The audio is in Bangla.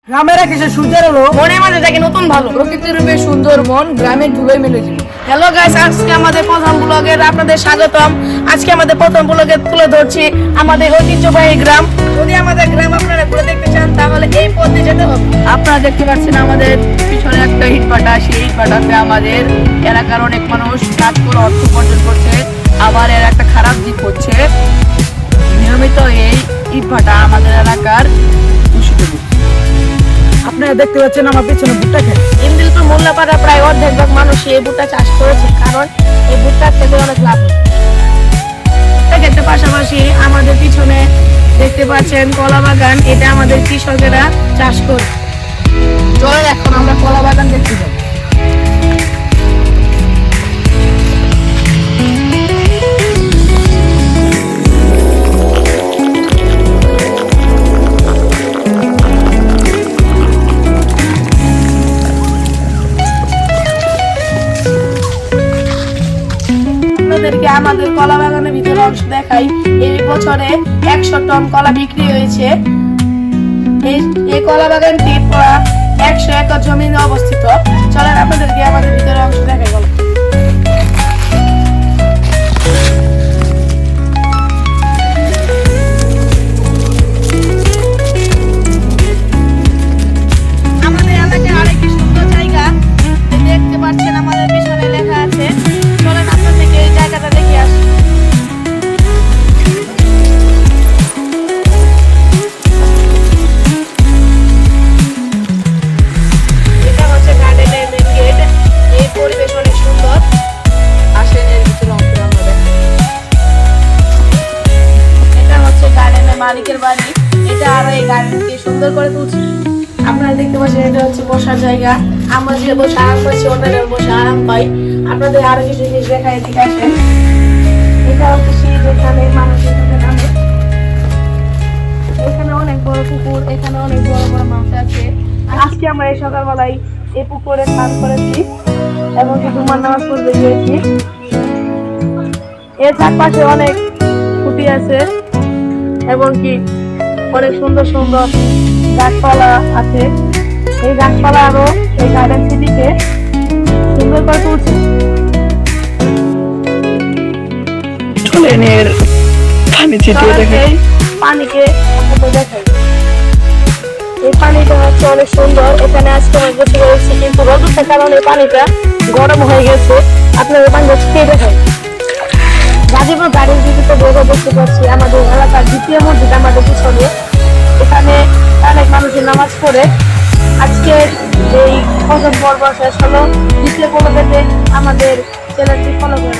গ্রামের এসে সূর্যের আলো মনের মাঝে থাকে নতুন ভালো। প্রকৃতির রূপে সুন্দর মন গ্রামের ধুলোয় মেলে যাবে। হ্যালো গাইস, আজকে আমাদের প্রথম ব্লগের আপনাদের স্বাগতম। আজকে আমাদের প্রথম ব্লগে তুলে ধরছি আমাদের ঐতিহ্যবাহী গ্রাম। যদি আমাদের গ্রাম আপনারা ঘুরে দেখতে চান তাহলে এই পথে যেতে হবে। আপনারা দেখতে পাচ্ছেন আমাদের পিছনে একটা ইটভাটা, সেই ইটভাটাতে আমাদের এলাকার অনেক মানুষ কাজ করে অর্থ উপার্জন করছে। আবার এর একটা খারাপ দিক হচ্ছে নিয়মিত এই ইটভাটা আমাদের এলাকার দূষিত দিক। আপনারা দেখতে পাচ্ছেন আমার পিছনে ভুট্টা ক্ষেত। ইন্দিলপুর মোল্লাপাড়া প্রায় অর্ধেক ভাগ মানুষ এই ভুট্টা চাষ করেছে, কারণ এই ভুট্টা থেকে অনেক লাভ হয়। ক্ষেতের পাশাপাশি আমাদের পিছনে দেখতে পাচ্ছেন কলা বাগান, এটা আমাদের কৃষকেরা চাষ করে। চলেন এখন আমরা কলা বাগান দেখতে যাই। আপনাদেরকে আমাদের কলা বাগানের ভিতরে অংশ দেখাই। এই বছরে 100 টন কলা বিক্রি হয়েছে। এই কলা বাগানটি প্রায় 100 একর জমিনে অবস্থিত। চলেন আপনাদেরকে আমাদের ভিতরে অংশ দেখাই বলো। আমাদের এলাকার আরেকটি সুন্দর জায়গা দেখতে পাচ্ছেন, আমাদের পিছনে লেখা আছে। চলেন আপনাদেরকে এই জায়গাটা দেখে আসি। এটা হচ্ছে গার্ডেনের মেন গেট। এই পরিবেশ অনেক সুন্দর। আসেন এর ভিতরে অংশ আমরা দেখাই। এটা হচ্ছে গার্ডেনের মালিকের বাড়ি। এটা আরো এই গার্ডেনকে সুন্দর করে তুলছে। আপনারা দেখতে পাচ্ছেন এটা হচ্ছে বসার জায়গা। আমরা যে বসে আরাম পাচ্ছি, অন্যরা বসে আরাম পাই। আপনাদের আরো কিছু জিনিস দেখাই, এদিকে আসেন। এটা হচ্ছে সিঁড়ি, যেখানে মানুষ এখানে নামে। এখানে অনেক বড় পুকুর, এখানে অনেক বড় বড় মাছ আছে। আজকে আমরা এই সকালবেলায় এই পুকুরে স্নান করেছি এবং জুমার নামাজ পড়তে গিয়েছি। এর চারপাশে অনেক খুঁটি আছে এবং কি অনেক সুন্দর সুন্দর গাছপালা আছে। এই গাছপালা আরো এই গার্ডেন সিটিকে সুন্দর করে তুলছে। চলেন এর পানি ছিটিয়ে দেখেন। এই পানিকে আপনাদের দেখাই। এই পানিটা হচ্ছে অনেক সুন্দর। এখানে আজকে অনেক বসে রয়েছে, কিন্তু রোদ উঠার কারণে এই পানিটা গরম হয়ে গেছে। আপনাদের পানিটা খেয়ে দেখাই। গাজীপুর গাড়ির দিকে বড় দেখতে পাচ্ছি আমাদের এলাকার দ্বিতীয় মসজিদ আমাদের পিছনে। এখানে অনেক মানুষের নামাজ পড়ে। আজকে এই প্রথম পর্ব শেষ হলো। দ্বিতীয় পর্বতে আমাদের চ্যানেলটি ফলো করে।